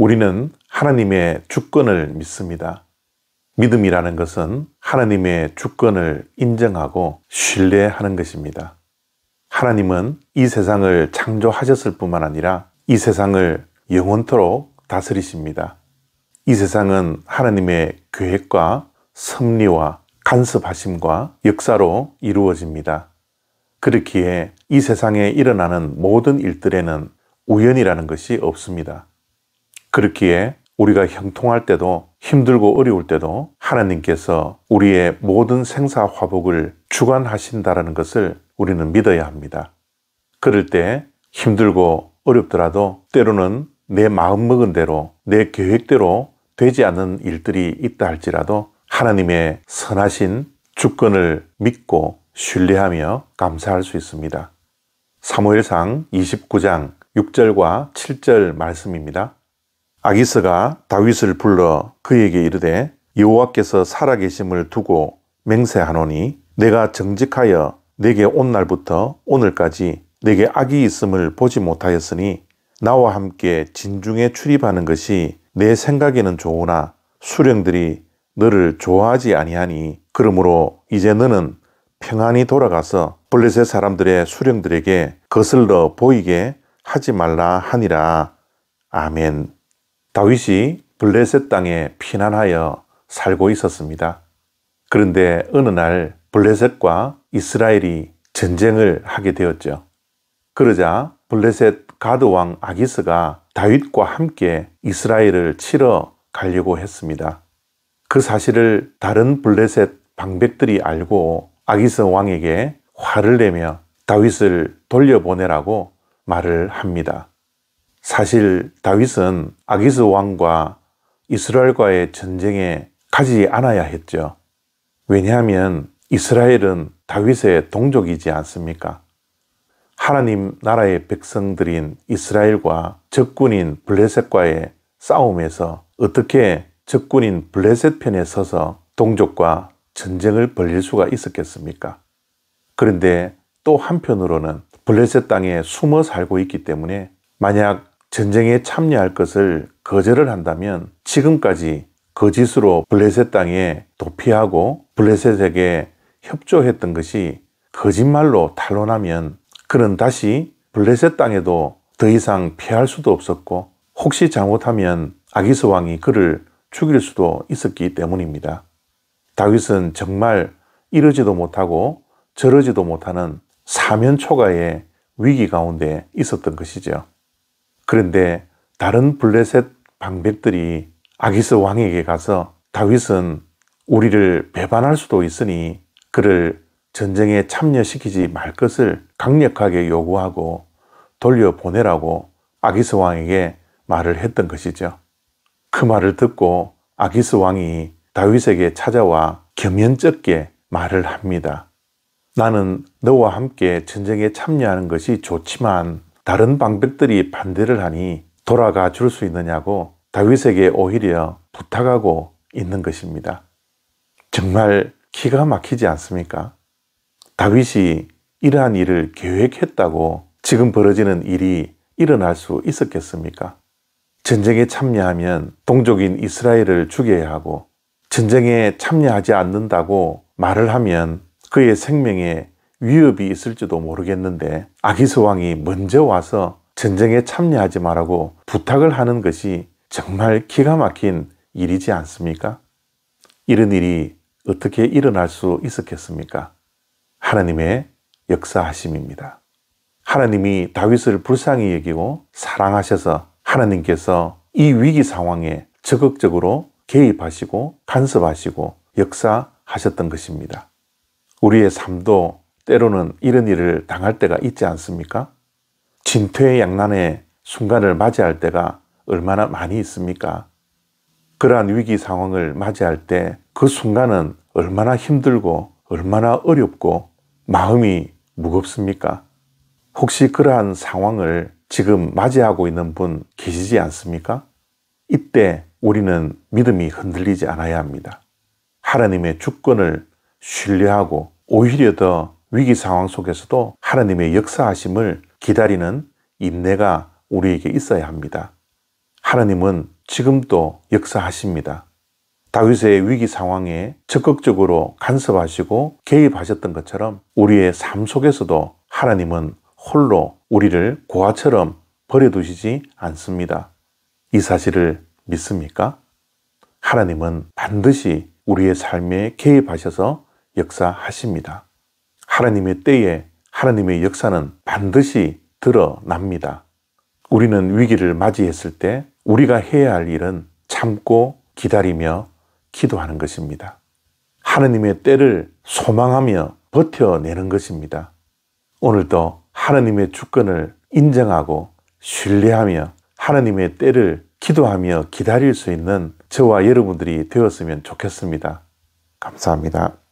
우리는 하나님의 주권을 믿습니다. 믿음이라는 것은 하나님의 주권을 인정하고 신뢰하는 것입니다. 하나님은 이 세상을 창조하셨을 뿐만 아니라 이 세상을 영원토록 다스리십니다. 이 세상은 하나님의 계획과 섭리와 간섭하심과 역사로 이루어집니다. 그렇기에 이 세상에 일어나는 모든 일들에는 우연이라는 것이 없습니다. 그렇기에 우리가 형통할 때도 힘들고 어려울 때도 하나님께서 우리의 모든 생사화복을 주관하신다는 것을 우리는 믿어야 합니다. 그럴 때 힘들고 어렵더라도 때로는 내 마음먹은 대로 내 계획대로 되지 않는 일들이 있다 할지라도 하나님의 선하신 주권을 믿고 신뢰하며 감사할 수 있습니다. 사무엘상 29장 6절과 7절 말씀입니다. 아기스가 다윗을 불러 그에게 이르되 여호와께서 살아계심을 두고 맹세하노니 내가 정직하여 내게 온 날부터 오늘까지 내게 악이 있음을 보지 못하였으니 나와 함께 진중에 출입하는 것이 내 생각에는 좋으나 수령들이 너를 좋아하지 아니하니 그러므로 이제 너는 평안히 돌아가서 블레셋 사람들의 수령들에게 거슬러 보이게 하지 말라 하니라. 아멘. 다윗이 블레셋 땅에 피난하여 살고 있었습니다. 그런데 어느 날 블레셋과 이스라엘이 전쟁을 하게 되었죠. 그러자 블레셋 가드 왕 아기스가 다윗과 함께 이스라엘을 치러 가려고 했습니다. 그 사실을 다른 블레셋 방백들이 알고 아기스 왕에게 화를 내며 다윗을 돌려보내라고 말을 합니다. 사실 다윗은 아기스 왕과 이스라엘과의 전쟁에 가지 않아야 했죠. 왜냐하면 이스라엘은 다윗의 동족이지 않습니까? 하나님 나라의 백성들인 이스라엘과 적군인 블레셋과의 싸움에서 어떻게 적군인 블레셋 편에 서서 동족과 전쟁을 벌일 수가 있었겠습니까? 그런데 또 한편으로는 블레셋 땅에 숨어 살고 있기 때문에 만약 전쟁에 참여할 것을 거절을 한다면 지금까지 거짓으로 블레셋 땅에 도피하고 블레셋에게 협조했던 것이 거짓말로 탄로나면 그는 다시 블레셋 땅에도 더 이상 피할 수도 없었고 혹시 잘못하면 아기스 왕이 그를 죽일 수도 있었기 때문입니다. 다윗은 정말 이러지도 못하고 저러지도 못하는 사면초가의 위기 가운데 있었던 것이죠. 그런데 다른 블레셋 방백들이 아기스 왕에게 가서 다윗은 우리를 배반할 수도 있으니 그를 전쟁에 참여시키지 말 것을 강력하게 요구하고 돌려보내라고 아기스 왕에게 말을 했던 것이죠. 그 말을 듣고 아기스 왕이 다윗에게 찾아와 겸연쩍게 말을 합니다. 나는 너와 함께 전쟁에 참여하는 것이 좋지만 다른 방백들이 반대를 하니 돌아가 줄 수 있느냐고 다윗에게 오히려 부탁하고 있는 것입니다. 정말 기가 막히지 않습니까? 다윗이 이러한 일을 계획했다고 지금 벌어지는 일이 일어날 수 있었겠습니까? 전쟁에 참여하면 동족인 이스라엘을 죽여야 하고 전쟁에 참여하지 않는다고 말을 하면 그의 생명에 위협이 있을지도 모르겠는데 아기스 왕이 먼저 와서 전쟁에 참여하지 말라고 부탁을 하는 것이 정말 기가 막힌 일이지 않습니까? 이런 일이 어떻게 일어날 수 있었겠습니까? 하나님의 역사하심입니다. 하나님이 다윗을 불쌍히 여기고 사랑하셔서 하나님께서 이 위기 상황에 적극적으로 개입하시고 간섭하시고 역사하셨던 것입니다. 우리의 삶도 때로는 이런 일을 당할 때가 있지 않습니까? 진퇴양난의 순간을 맞이할 때가 얼마나 많이 있습니까? 그러한 위기 상황을 맞이할 때 그 순간은 얼마나 힘들고 얼마나 어렵고 마음이 무겁습니까? 혹시 그러한 상황을 지금 맞이하고 있는 분 계시지 않습니까? 이때 우리는 믿음이 흔들리지 않아야 합니다. 하나님의 주권을 신뢰하고 오히려 더 위기 상황 속에서도 하나님의 역사하심을 기다리는 인내가 우리에게 있어야 합니다. 하나님은 지금도 역사하십니다. 다윗의 위기 상황에 적극적으로 간섭하시고 개입하셨던 것처럼 우리의 삶 속에서도 하나님은 홀로 우리를 고아처럼 버려두시지 않습니다. 이 사실을 믿습니까? 하나님은 반드시 우리의 삶에 개입하셔서 역사하십니다. 하나님의 때에 하나님의 역사는 반드시 드러납니다. 우리는 위기를 맞이했을 때 우리가 해야 할 일은 참고 기다리며 기도하는 것입니다. 하나님의 때를 소망하며 버텨내는 것입니다. 오늘도 하나님의 주권을 인정하고 신뢰하며 하나님의 때를 기도하며 기다릴 수 있는 저와 여러분들이 되었으면 좋겠습니다. 감사합니다.